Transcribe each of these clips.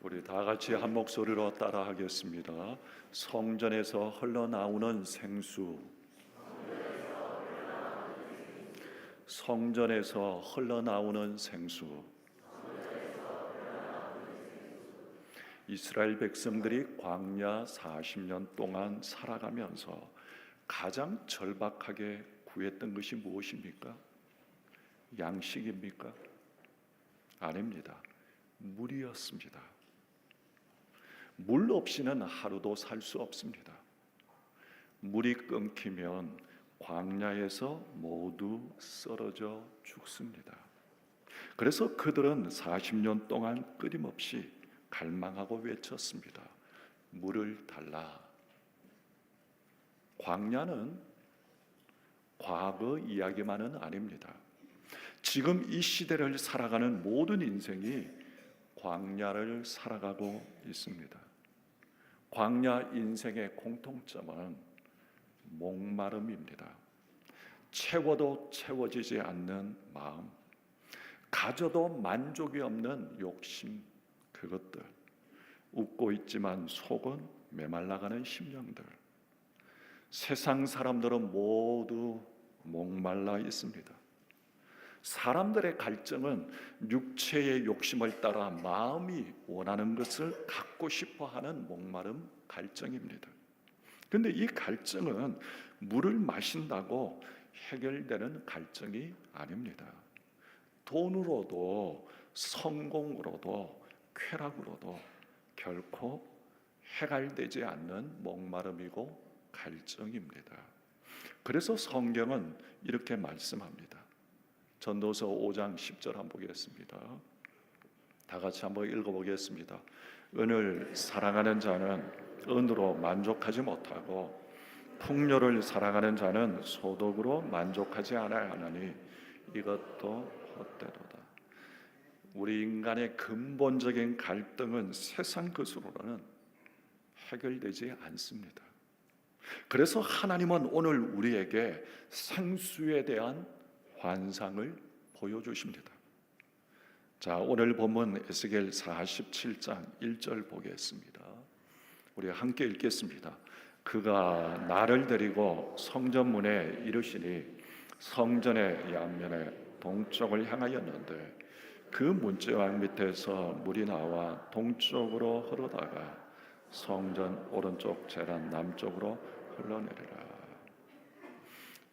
우리 다 같이 한 목소리로 따라하겠습니다. 성전에서 흘러나오는 생수, 성전에서 흘러나오는 생수. 이스라엘 백성들이 광야 40년 동안 살아가면서 가장 절박하게 구했던 것이 무엇입니까? 양식입니까? 아닙니다. 물이었습니다. 물 없이는 하루도 살 수 없습니다. 물이 끊기면 광야에서 모두 쓰러져 죽습니다. 그래서 그들은 40년 동안 끊임없이 갈망하고 외쳤습니다. 물을 달라. 광야는 과거 이야기만은 아닙니다. 지금 이 시대를 살아가는 모든 인생이 광야를 살아가고 있습니다. 광야 인생의 공통점은 목마름입니다. 채워도 채워지지 않는 마음, 가져도 만족이 없는 욕심, 그것들, 웃고 있지만 속은 메말라가는 심령들. 세상 사람들은 모두 목말라 있습니다. 사람들의 갈증은 육체의 욕심을 따라 마음이 원하는 것을 갖고 싶어하는 목마름, 갈증입니다. 그런데 이 갈증은 물을 마신다고 해결되는 갈증이 아닙니다. 돈으로도 성공으로도 쾌락으로도 결코 해결되지 않는 목마름이고 갈증입니다. 그래서 성경은 이렇게 말씀합니다. 전도서 5장 10절 한번 보겠습니다. 다 같이 한번 읽어보겠습니다. 은을 사랑하는 자는 은으로 만족하지 못하고 풍요를 사랑하는 자는 소득으로 만족하지 않아야 하나니 이것도 헛되도다. 우리 인간의 근본적인 갈등은 세상 것으로는 해결되지 않습니다. 그래서 하나님은 오늘 우리에게 생수에 대한 환상을 보여주십니다. 자, 오늘 본문 에스겔 47장 1절 보겠습니다. 우리 함께 읽겠습니다. 그가 나를 데리고 성전문에 이르시니 성전의 양면에 동쪽을 향하였는데 그 문지방 밑에서 물이 나와 동쪽으로 흐르다가 성전 오른쪽 제란 남쪽으로 흘러내리라.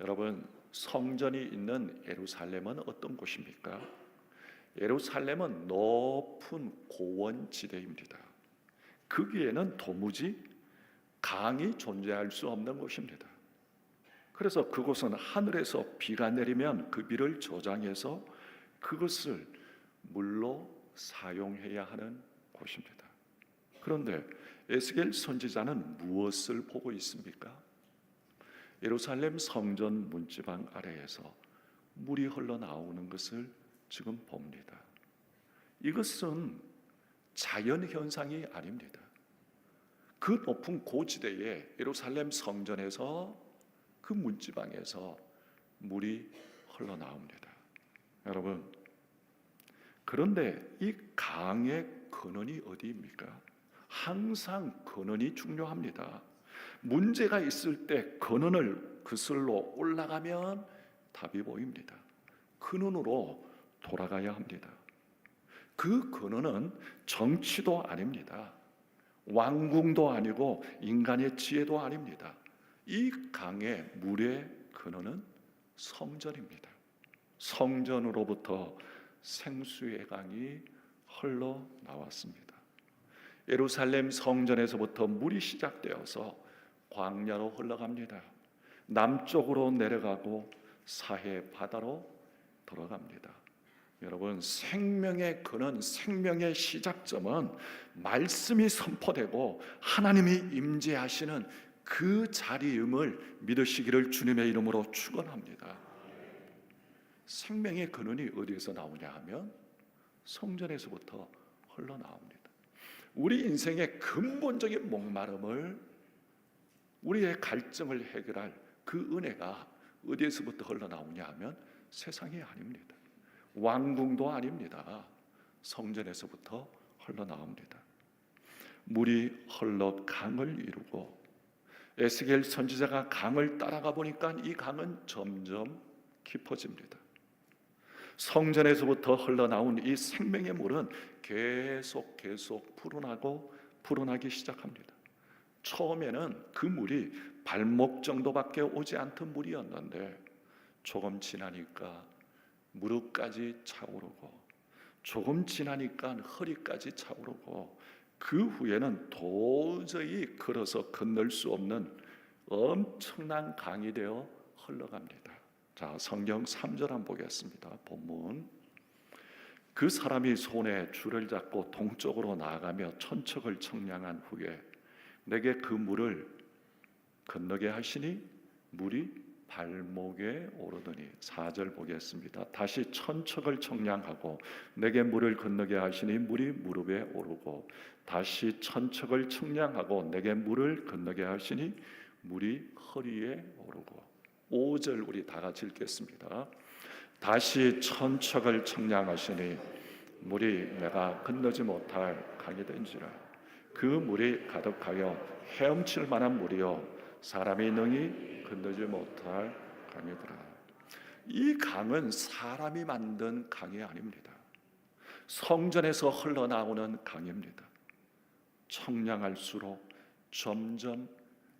여러분, 성전이 있는 예루살렘은 어떤 곳입니까? 예루살렘은 높은 고원지대입니다. 거기에는 도무지 강이 존재할 수 없는 곳입니다. 그래서 그곳은 하늘에서 비가 내리면 그 비를 저장해서 그것을 물로 사용해야 하는 곳입니다. 그런데 에스겔 선지자는 무엇을 보고 있습니까? 예루살렘 성전 문지방 아래에서 물이 흘러나오는 것을 지금 봅니다. 이것은 자연 현상이 아닙니다. 그 높은 고지대에 예루살렘 성전에서 그 문지방에서 물이 흘러나옵니다. 여러분, 그런데 이 강의 근원이 어디입니까? 항상 근원이 중요합니다. 문제가 있을 때 근원을 그슬로 올라가면 답이 보입니다. 근원으로 돌아가야 합니다. 그 근원은 정치도 아닙니다. 왕궁도 아니고 인간의 지혜도 아닙니다. 이 강의 물의 근원은 성전입니다. 성전으로부터 생수의 강이 흘러나왔습니다. 예루살렘 성전에서부터 물이 시작되어서 광야로 흘러갑니다. 남쪽으로 내려가고 사해 바다로 들어갑니다. 여러분, 생명의 근원, 생명의 시작점은 말씀이 선포되고 하나님이 임재하시는 그 자리임을 믿으시기를 주님의 이름으로 축원합니다. 생명의 근원이 어디에서 나오냐 하면 성전에서부터 흘러나옵니다. 우리 인생의 근본적인 목마름을, 우리의 갈증을 해결할 그 은혜가 어디에서부터 흘러나오냐 하면 세상이 아닙니다. 왕궁도 아닙니다. 성전에서부터 흘러나옵니다. 물이 흘러 강을 이루고, 에스겔 선지자가 강을 따라가 보니까 이 강은 점점 깊어집니다. 성전에서부터 흘러나온 이 생명의 물은 계속 불어나기 시작합니다. 처음에는 그 물이 발목 정도밖에 오지 않던 물이었는데 조금 지나니까 무릎까지 차오르고, 조금 지나니까 허리까지 차오르고, 그 후에는 도저히 걸어서 건널 수 없는 엄청난 강이 되어 흘러갑니다. 자, 성경 3절 한번 보겠습니다. 본문. 그 사람이 손에 줄을 잡고 동쪽으로 나아가며 천척을 청량한 후에 내게 그 물을 건너게 하시니 물이 발목에 오르더니. 4절 보겠습니다. 다시 천척을 청량하고 내게 물을 건너게 하시니 물이 무릎에 오르고, 다시 천척을 청량하고 내게 물을 건너게 하시니 물이 허리에 오르고. 5절 우리 다 같이 읽겠습니다. 다시 천척을 청량하시니 물이 내가 건너지 못할 강이 된지라. 그 물이 가득하여 헤엄칠 만한 물이요 사람이 능히 건너지 못할 강이더라. 이 강은 사람이 만든 강이 아닙니다. 성전에서 흘러나오는 강입니다. 청량할수록 점점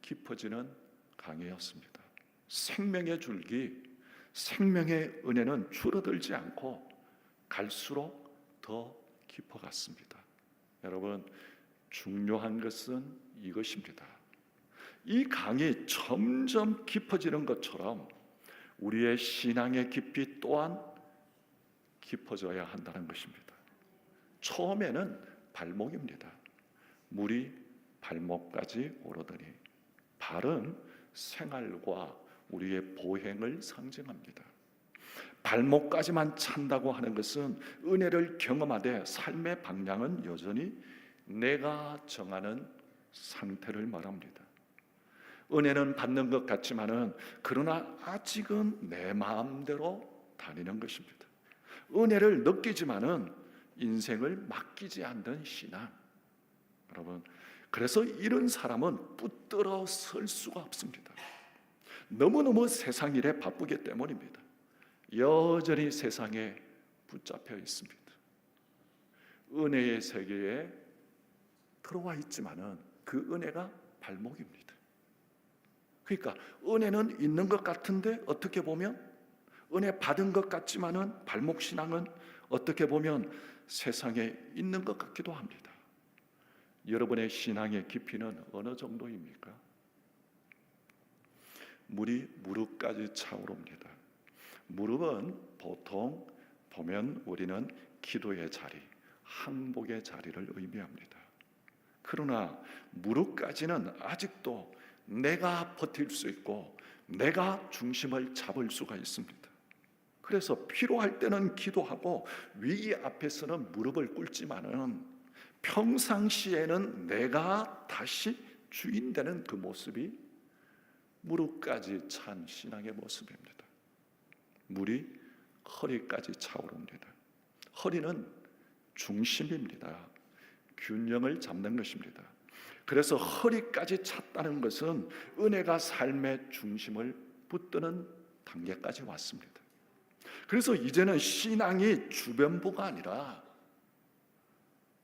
깊어지는 강이었습니다. 생명의 줄기, 생명의 은혜는 줄어들지 않고 갈수록 더 깊어갔습니다. 여러분, 중요한 것은 이것입니다. 이 강이 점점 깊어지는 것처럼 우리의 신앙의 깊이 또한 깊어져야 한다는 것입니다. 처음에는 발목입니다. 물이 발목까지 오르더니. 발은 생활과 우리의 보행을 상징합니다. 발목까지만 찬다고 하는 것은 은혜를 경험하되 삶의 방향은 여전히 내가 정하는 상태를 말합니다. 은혜는 받는 것 같지만은 그러나 아직은 내 마음대로 다니는 것입니다. 은혜를 느끼지만은 인생을 맡기지 않는 신앙. 여러분, 그래서 이런 사람은 붙들어 설 수가 없습니다. 너무너무 세상 일에 바쁘기 때문입니다. 여전히 세상에 붙잡혀 있습니다. 은혜의 세계에 들어와 있지만은 그 은혜가 발목입니다. 그러니까 은혜는 있는 것 같은데 어떻게 보면 은혜 받은 것 같지만은 발목 신앙은 어떻게 보면 세상에 있는 것 같기도 합니다. 여러분의 신앙의 깊이는 어느 정도입니까? 물이 무릎까지 차오릅니다. 무릎은 보통 보면 우리는 기도의 자리, 항복의 자리를 의미합니다. 그러나 무릎까지는 아직도 내가 버틸 수 있고 내가 중심을 잡을 수가 있습니다. 그래서 필요할 때는 기도하고 위기 앞에서는 무릎을 꿇지만은 평상시에는 내가 다시 주인 되는 그 모습이 무릎까지 찬 신앙의 모습입니다. 물이 허리까지 차오릅니다. 허리는 중심입니다. 균형을 잡는 것입니다. 그래서 허리까지 찼다는 것은 은혜가 삶의 중심을 붙드는 단계까지 왔습니다. 그래서 이제는 신앙이 주변부가 아니라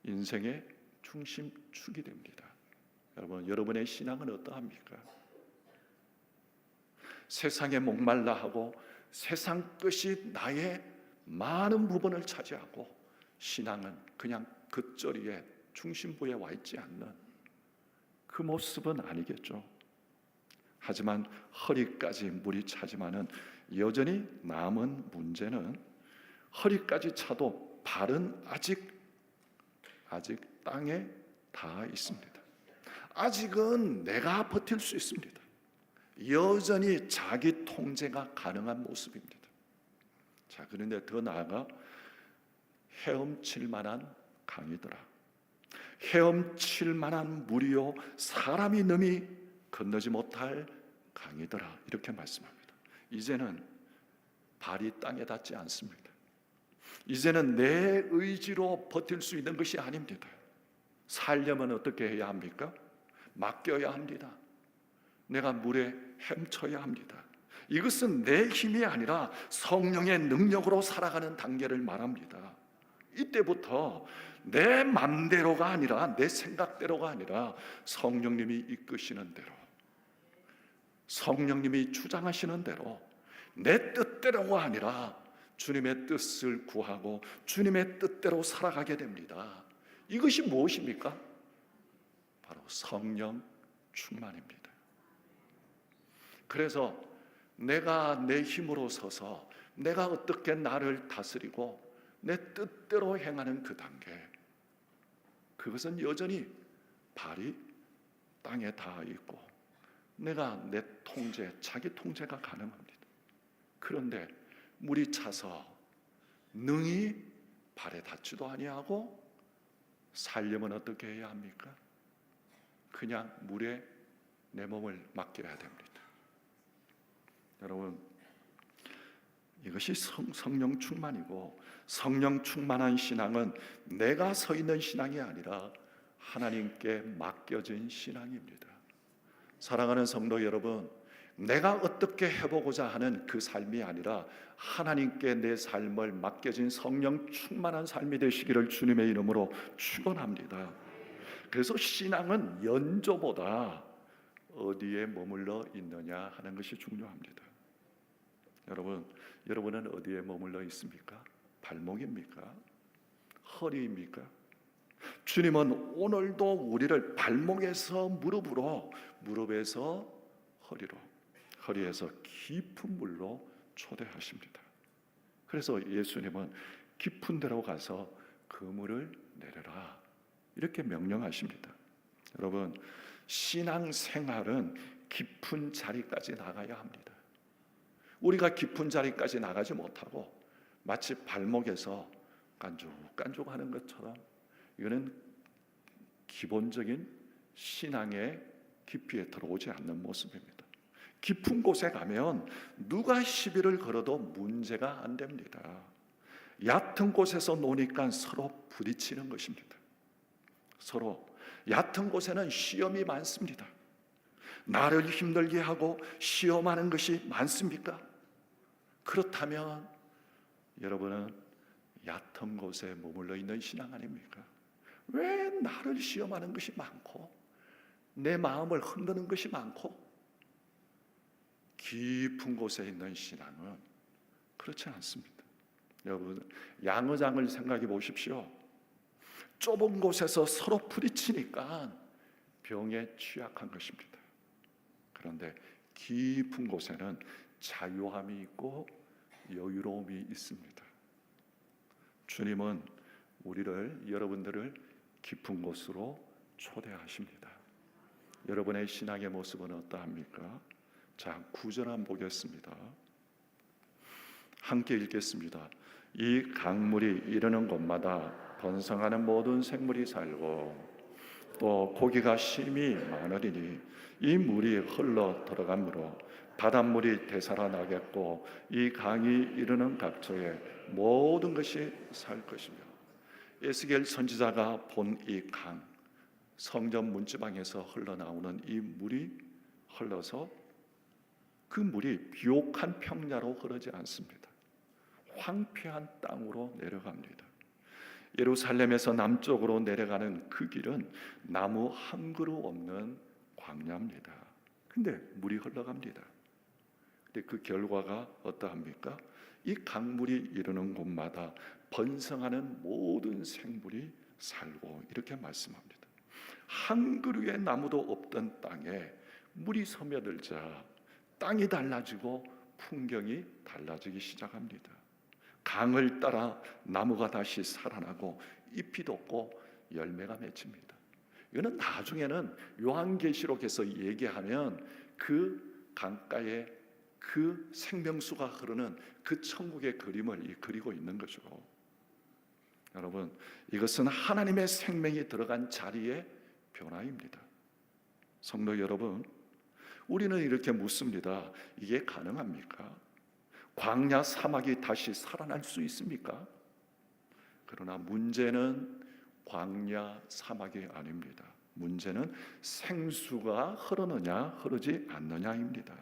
인생의 중심축이 됩니다. 여러분, 여러분의 신앙은 어떠합니까? 세상에 목말라 하고 세상 끝이 나의 많은 부분을 차지하고 신앙은 그냥 겉절이에 중심부에 와 있지 않는 그 모습은 아니겠죠. 하지만 허리까지 물이 차지만은 여전히 남은 문제는 허리까지 차도 발은 아직 땅에 닿아 있습니다. 아직은 내가 버틸 수 있습니다. 여전히 자기 통제가 가능한 모습입니다. 자, 그런데 더 나아가 헤엄칠 만한 강이더라. 헤엄칠 만한 물이요 사람이 능히 건너지 못할 강이더라. 이렇게 말씀합니다. 이제는 발이 땅에 닿지 않습니다. 이제는 내 의지로 버틸 수 있는 것이 아닙니다. 살려면 어떻게 해야 합니까? 맡겨야 합니다. 내가 물에 헤엄쳐야 합니다. 이것은 내 힘이 아니라 성령의 능력으로 살아가는 단계를 말합니다. 이때부터 내 맘대로가 아니라, 내 생각대로가 아니라 성령님이 이끄시는 대로, 성령님이 주장하시는 대로, 내 뜻대로가 아니라 주님의 뜻을 구하고 주님의 뜻대로 살아가게 됩니다. 이것이 무엇입니까? 바로 성령 충만입니다. 그래서 내가 내 힘으로 서서 내가 어떻게 나를 다스리고 내 뜻대로 행하는 그 단계, 그것은 여전히 발이 땅에 닿아 있고 내가 내 통제, 자기 통제가 가능합니다. 그런데 물이 차서 능히 발에 닿지도 아니하고 살려면 어떻게 해야 합니까? 그냥 물에 내 몸을 맡겨야 됩니다. 여러분, 이것이 성령 충만이고, 성령 충만한 신앙은 내가 서 있는 신앙이 아니라 하나님께 맡겨진 신앙입니다. 사랑하는 성도 여러분, 내가 어떻게 해보고자 하는 그 삶이 아니라 하나님께 내 삶을 맡겨진 성령 충만한 삶이 되시기를 주님의 이름으로 축원합니다. 그래서 신앙은 연조보다 어디에 머물러 있느냐 하는 것이 중요합니다. 여러분은 어디에 머물러 있습니까? 발목입니까? 허리입니까? 주님은 오늘도 우리를 발목에서 무릎으로, 무릎에서 허리로, 허리에서 깊은 물로 초대하십니다. 그래서 예수님은 깊은 데로 가서 그 물을 내려라, 이렇게 명령하십니다. 여러분, 신앙생활은 깊은 자리까지 나가야 합니다. 우리가 깊은 자리까지 나가지 못하고 마치 발목에서 깐죽깐죽하는 것처럼, 이거는 기본적인 신앙의 깊이에 들어오지 않는 모습입니다. 깊은 곳에 가면 누가 시비를 걸어도 문제가 안 됩니다. 얕은 곳에서 노니까 서로 부딪히는 것입니다. 서로 얕은 곳에는 시험이 많습니다. 나를 힘들게 하고 시험하는 것이 많습니까? 그렇다면 여러분은 얕은 곳에 머물러 있는 신앙 아닙니까? 왜 나를 시험하는 것이 많고 내 마음을 흔드는 것이 많고? 깊은 곳에 있는 신앙은 그렇지 않습니다. 여러분, 양어장을 생각해 보십시오. 좁은 곳에서 서로 부딪히니까 병에 취약한 것입니다. 그런데 깊은 곳에는 자유함이 있고 여유로움이 있습니다. 주님은 여러분들을 깊은 곳으로 초대하십니다. 여러분의 신앙의 모습은 어떠합니까? 자, 9절 한번 보겠습니다. 함께 읽겠습니다. 이 강물이 이르는 곳마다 번성하는 모든 생물이 살고 또 고기가 심히 많으리니 이 물이 흘러 들어가므로 바닷물이 되살아나겠고 이 강이 이르는 각처에 모든 것이 살 것이며. 에스겔 선지자가 본 이 강, 성전 문지방에서 흘러나오는 이 물이 흘러서 그 물이 비옥한 평야로 흐르지 않습니다. 황폐한 땅으로 내려갑니다. 예루살렘에서 남쪽으로 내려가는 그 길은 나무 한 그루 없는 광야입니다. 근데 물이 흘러갑니다. 근데 그 결과가 어떠합니까? 이 강물이 이르는 곳마다 번성하는 모든 생물이 살고, 이렇게 말씀합니다. 한 그루의 나무도 없던 땅에 물이 스며들자 땅이 달라지고 풍경이 달라지기 시작합니다. 강을 따라 나무가 다시 살아나고 잎이 돋고 열매가 맺힙니다. 이거는 나중에는 요한계시록에서 얘기하면 그 강가에 그 생명수가 흐르는 그 천국의 그림을 그리고 있는 거죠. 여러분, 이것은 하나님의 생명이 들어간 자리의 변화입니다. 성도 여러분, 우리는 이렇게 묻습니다. 이게 가능합니까? 광야 사막이 다시 살아날 수 있습니까? 그러나 문제는 광야 사막이 아닙니다. 문제는 생수가 흐르느냐 흐르지 않느냐입니다.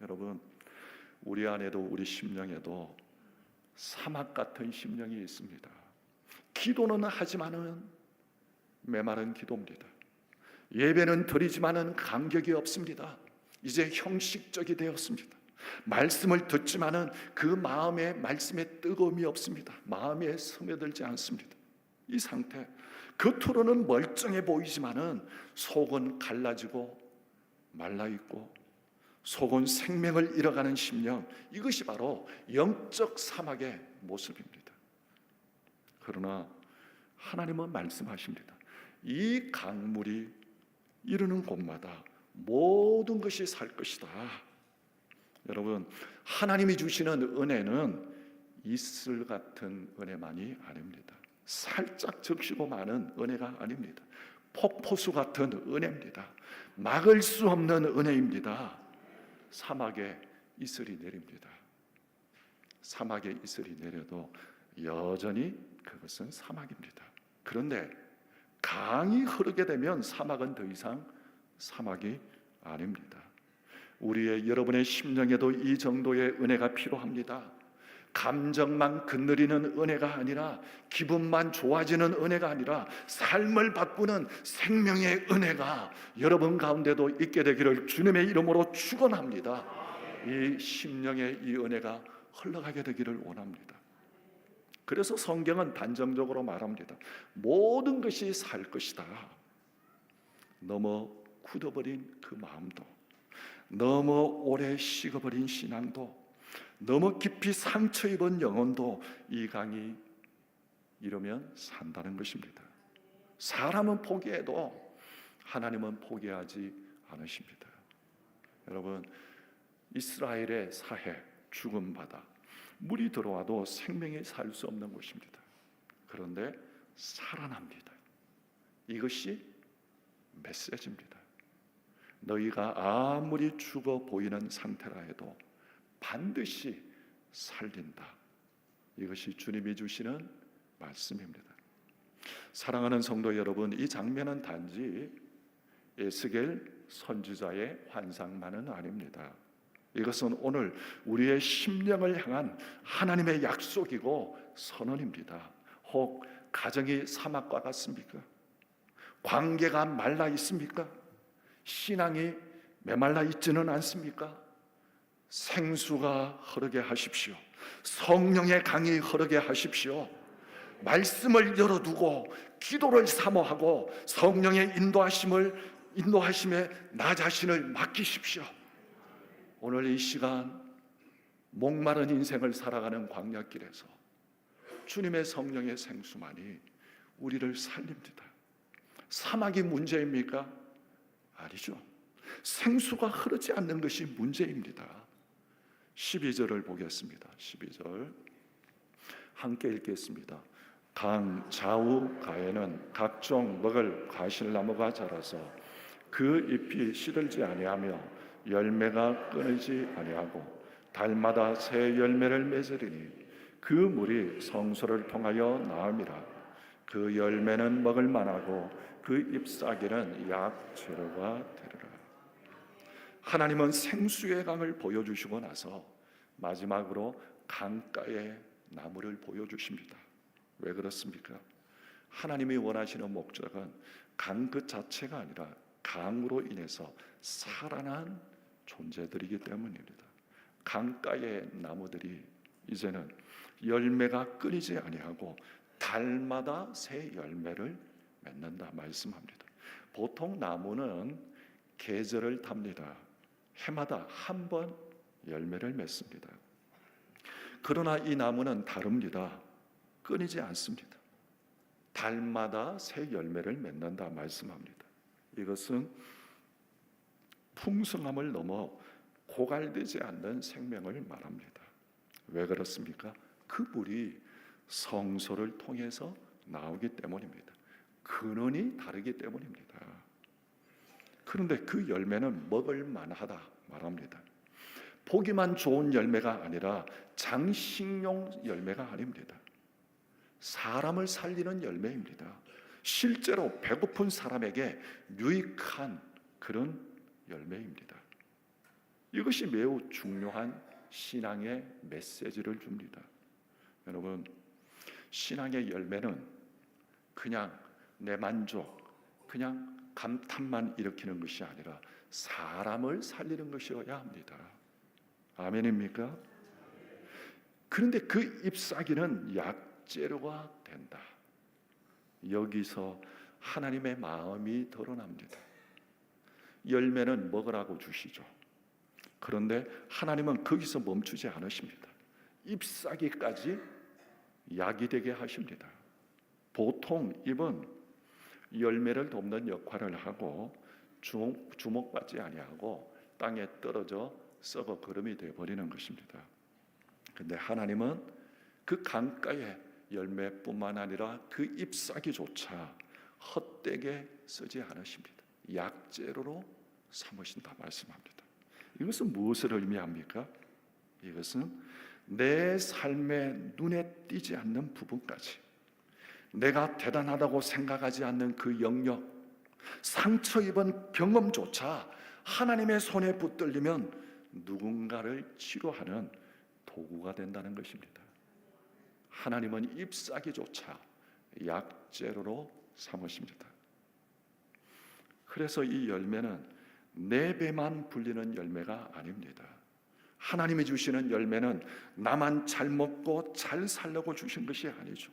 여러분, 우리 안에도 우리 심령에도 사막 같은 심령이 있습니다. 기도는 하지만은 메마른 기도입니다. 예배는 드리지만은 감격이 없습니다. 이제 형식적이 되었습니다. 말씀을 듣지만은 그 마음에 말씀에 뜨거움이 없습니다. 마음에 스며들지 않습니다. 이 상태, 겉으로는 멀쩡해 보이지만은 속은 갈라지고 말라 있고 속은 생명을 잃어가는 심령, 이것이 바로 영적 사막의 모습입니다. 그러나 하나님은 말씀하십니다. 이 강물이 이르는 곳마다 모든 것이 살 것이다. 여러분, 하나님이 주시는 은혜는 이슬 같은 은혜만이 아닙니다. 살짝 적시고 마는 은혜가 아닙니다. 폭포수 같은 은혜입니다. 막을 수 없는 은혜입니다. 사막에 이슬이 내립니다. 사막에 이슬이 내려도 여전히 그것은 사막입니다. 그런데 강이 흐르게 되면 사막은 더 이상 사막이 아닙니다. 우리의 여러분의 심령에도 이 정도의 은혜가 필요합니다. 감정만 건드리는 은혜가 아니라, 기분만 좋아지는 은혜가 아니라 삶을 바꾸는 생명의 은혜가 여러분 가운데도 있게 되기를 주님의 이름으로 축원합니다. 이 심령의 이 은혜가 흘러가게 되기를 원합니다. 그래서 성경은 단정적으로 말합니다. 모든 것이 살 것이다. 너무 굳어버린 그 마음도, 너무 오래 식어버린 신앙도, 너무 깊이 상처 입은 영혼도 이 강이 이러면 산다는 것입니다. 사람은 포기해도 하나님은 포기하지 않으십니다. 여러분, 이스라엘의 사해, 죽음 바다, 물이 들어와도 생명이 살 수 없는 곳입니다. 그런데 살아납니다. 이것이 메시지입니다. 너희가 아무리 죽어 보이는 상태라 해도 반드시 살린다. 이것이 주님이 주시는 말씀입니다. 사랑하는 성도 여러분, 이 장면은 단지 에스겔 선지자의 환상만은 아닙니다. 이것은 오늘 우리의 심령을 향한 하나님의 약속이고 선언입니다. 혹 가정이 사막과 같습니까? 관계가 말라 있습니까? 신앙이 메말라 있지는 않습니까? 생수가 흐르게 하십시오. 성령의 강이 흐르게 하십시오. 말씀을 열어두고 기도를 사모하고 성령의 인도하심에 나 자신을 맡기십시오. 오늘 이 시간 목마른 인생을 살아가는 광야길에서 주님의 성령의 생수만이 우리를 살립니다. 사막이 문제입니까? 아니죠. 생수가 흐르지 않는 것이 문제입니다. 12절을 보겠습니다. 12절 함께 읽겠습니다. 강 좌우 가에는 각종 먹을 과실나무가 자라서 그 잎이 시들지 아니하며 열매가 끊이지 아니하고 달마다 새 열매를 맺으리니 그 물이 성소를 통하여 나음이라. 그 열매는 먹을 만하고 그 잎사귀는 약 재료가 되리라. 하나님은 생수의 강을 보여주시고 나서 마지막으로 강가의 나무를 보여주십니다. 왜 그렇습니까? 하나님이 원하시는 목적은 강 그 자체가 아니라 강으로 인해서 살아난 존재들이기 때문입니다. 강가의 나무들이 이제는 열매가 끊이지 아니하고 달마다 새 열매를 맺는다 말씀합니다. 보통 나무는 계절을 탑니다. 해마다 한 번 열매를 맺습니다. 그러나 이 나무는 다릅니다. 끊이지 않습니다. 달마다 새 열매를 맺는다 말씀합니다. 이것은 풍성함을 넘어 고갈되지 않는 생명을 말합니다. 왜 그렇습니까? 그 물이 성소를 통해서 나오기 때문입니다. 근원이 다르기 때문입니다. 그런데 그 열매는 먹을 만하다 말합니다. 보기만 좋은 열매가 아니라 장식용 열매가 아닙니다. 사람을 살리는 열매입니다. 실제로 배고픈 사람에게 유익한 그런 열매입니다. 이것이 매우 중요한 신앙의 메시지를 줍니다. 여러분, 신앙의 열매는 그냥 내 만족, 그냥 감탄만 일으키는 것이 아니라 사람을 살리는 것이어야 합니다. 아멘입니까? 그런데 그 잎사귀는 약재료가 된다. 여기서 하나님의 마음이 드러납니다. 열매는 먹으라고 주시죠. 그런데 하나님은 거기서 멈추지 않으십니다. 잎사귀까지 약이 되게 하십니다. 보통 잎은 열매를 돕는 역할을 하고 주목받지 아니하고 땅에 떨어져 썩어 거름이 되어버리는 것입니다. 그런데 하나님은 그 강가의 열매뿐만 아니라 그 잎사귀조차 헛되게 쓰지 않으십니다. 약재료로 삼으신다 말씀합니다. 이것은 무엇을 의미합니까? 이것은 내 삶에 눈에 띄지 않는 부분까지, 내가 대단하다고 생각하지 않는 그 영역, 상처 입은 경험조차 하나님의 손에 붙들리면 누군가를 치료하는 도구가 된다는 것입니다. 하나님은 잎사귀조차 약재료로 삼으십니다. 그래서 이 열매는 내 배만 불리는 열매가 아닙니다. 하나님이 주시는 열매는 나만 잘 먹고 잘 살려고 주신 것이 아니죠.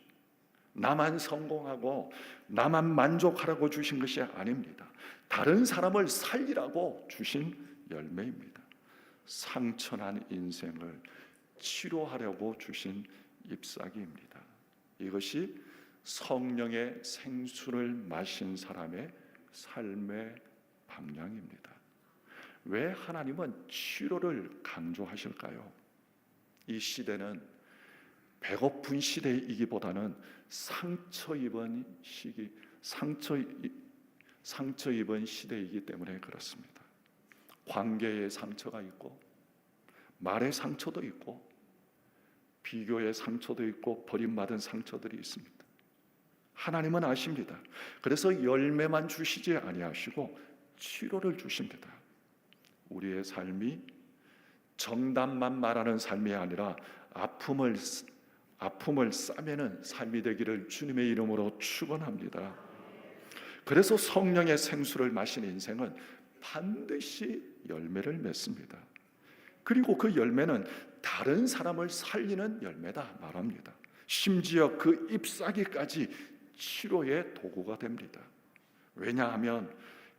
나만 성공하고 나만 만족하라고 주신 것이 아닙니다. 다른 사람을 살리라고 주신 열매입니다. 상처난 인생을 치료하려고 주신 잎사귀입니다. 이것이 성령의 생수를 마신 사람의 삶의 방향입니다. 왜 하나님은 치료를 강조하실까요? 이 시대는 배고픈 시대이기보다는 상처 입은 시대이기 때문에 그렇습니다. 관계의 상처가 있고, 말의 상처도 있고, 비교의 상처도 있고, 버림받은 상처들이 있습니다. 하나님은 아십니다. 그래서 열매만 주시지 아니하시고 치료를 주십니다. 우리의 삶이 정답만 말하는 삶이 아니라 아픔을 싸매는 삶이 되기를 주님의 이름으로 축원합니다. 그래서 성령의 생수를 마신 인생은 반드시 열매를 맺습니다. 그리고 그 열매는 다른 사람을 살리는 열매다 말합니다. 심지어 그 잎사귀까지 치료의 도구가 됩니다. 왜냐하면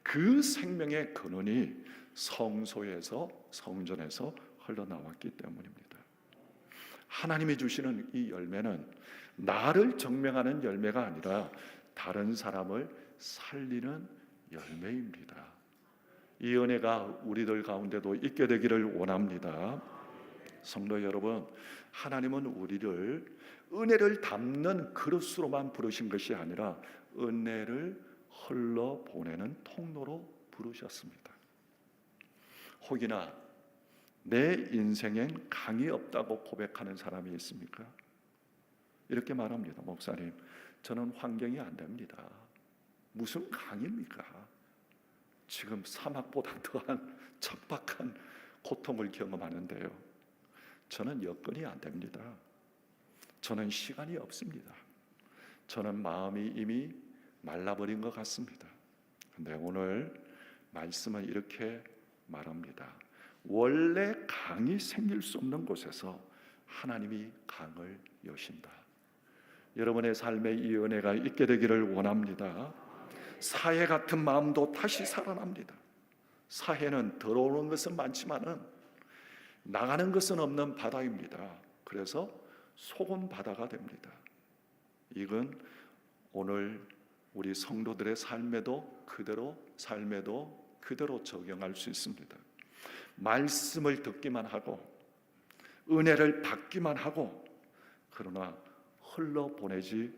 그 생명의 근원이 성소에서, 성전에서 흘러나왔기 때문입니다. 하나님이 주시는 이 열매는 나를 증명하는 열매가 아니라 다른 사람을 살리는 열매입니다. 이 은혜가 우리들 가운데도 있게 되기를 원합니다. 성도 여러분, 하나님은 우리를 은혜를 담는 그릇으로만 부르신 것이 아니라 은혜를 흘러보내는 통로로 부르셨습니다. 혹이나 내 인생엔 강이 없다고 고백하는 사람이 있습니까? 이렇게 말합니다. 목사님, 저는 환경이 안 됩니다. 무슨 강입니까? 지금 사막보다 더한 척박한 고통을 경험하는데요. 저는 여건이 안 됩니다. 저는 시간이 없습니다. 저는 마음이 이미 말라버린 것 같습니다. 그런데 오늘 말씀은 이렇게 말합니다. 원래 강이 생길 수 없는 곳에서 하나님이 강을 여신다. 여러분의 삶에 이 은혜가 있게 되기를 원합니다. 사해 같은 마음도 다시 살아납니다. 사해는 들어오는 것은 많지만은 나가는 것은 없는 바다입니다. 그래서 속은 바다가 됩니다. 이건 오늘 우리 성도들의 삶에도 그대로 적용할 수 있습니다. 말씀을 듣기만 하고 은혜를 받기만 하고 그러나 흘러보내지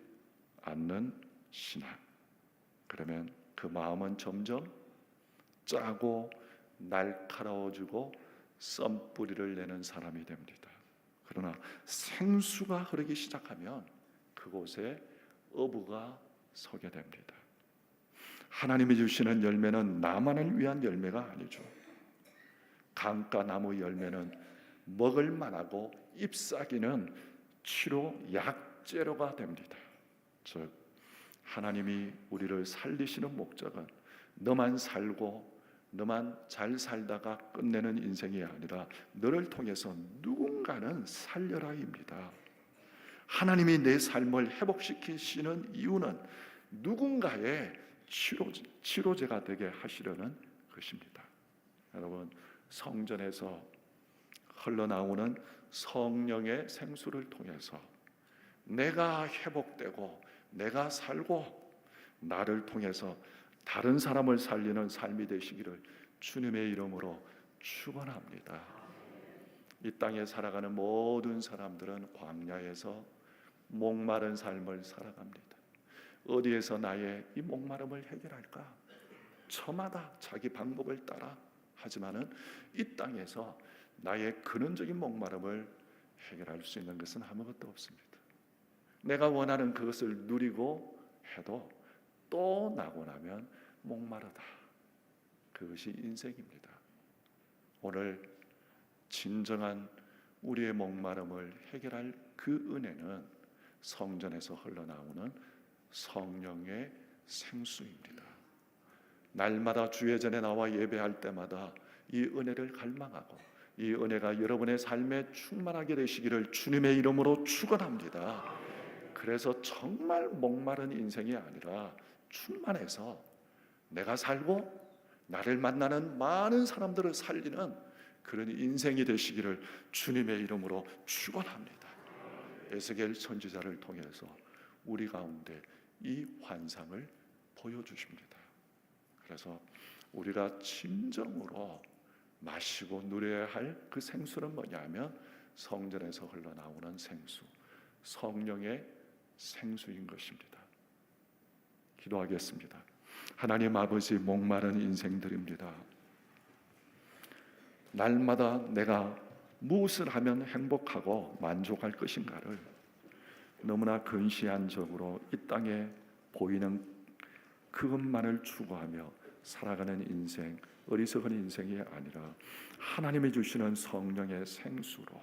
않는 신앙, 그러면 그 마음은 점점 짜고 날카로워지고 썬뿌리를 내는 사람이 됩니다. 그러나 생수가 흐르기 시작하면 그곳에 어부가 서게 됩니다. 하나님이 주시는 열매는 나만을 위한 열매가 아니죠. 강가 나무 열매는 먹을 만하고 잎사귀는 치료 약재료가 됩니다. 즉 하나님이 우리를 살리시는 목적은 너만 살고 너만 잘 살다가 끝내는 인생이 아니라 너를 통해서 누군가는 살려라입니다. 하나님이 내 삶을 회복시키시는 이유는 누군가의 치료제가 되게 하시려는 것입니다. 여러분, 성전에서 흘러나오는 성령의 생수를 통해서 내가 회복되고 내가 살고 나를 통해서 다른 사람을 살리는 삶이 되시기를 주님의 이름으로 축원합니다. 이 땅에 살아가는 모든 사람들은 광야에서 목마른 삶을 살아갑니다. 어디에서 나의 이 목마름을 해결할까? 저마다 자기 방법을 따라 하지만은 이 땅에서 나의 근원적인 목마름을 해결할 수 있는 것은 아무것도 없습니다. 내가 원하는 그것을 누리고 해도 또 나고 나면 목마르다. 그것이 인생입니다. 오늘 진정한 우리의 목마름을 해결할 그 은혜는 성전에서 흘러나오는 성령의 생수입니다. 날마다 주의 전에 나와 예배할 때마다 이 은혜를 갈망하고 이 은혜가 여러분의 삶에 충만하게 되시기를 주님의 이름으로 축원합니다. 그래서 정말 목마른 인생이 아니라 충만해서 내가 살고 나를 만나는 많은 사람들을 살리는 그런 인생이 되시기를 주님의 이름으로 축원합니다. 에스겔 선지자를 통해서 우리 가운데 이 환상을 보여주십니다. 그래서 우리가 진정으로 마시고 누려야 할 그 생수는 뭐냐면 성전에서 흘러나오는 생수, 성령의 생수인 것입니다. 기도하겠습니다. 하나님 아버지, 목마른 인생들입니다. 날마다 내가 무엇을 하면 행복하고 만족할 것인가를 너무나 근시안적으로 이 땅에 보이는 그것만을 추구하며 살아가는 인생, 어리석은 인생이 아니라 하나님이 주시는 성령의 생수로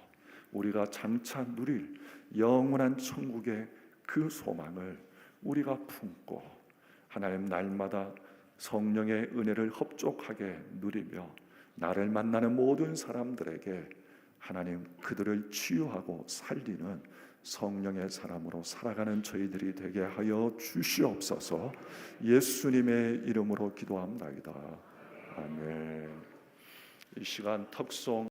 우리가 장차 누릴 영원한 천국의 그 소망을 우리가 품고 하나님 날마다 성령의 은혜를 흡족하게 누리며 나를 만나는 모든 사람들에게 하나님 그들을 치유하고 살리는 성령의 사람으로 살아가는 저희들이 되게 하여 주시옵소서. 예수님의 이름으로 기도합니다. 아멘. 이 시간 턱송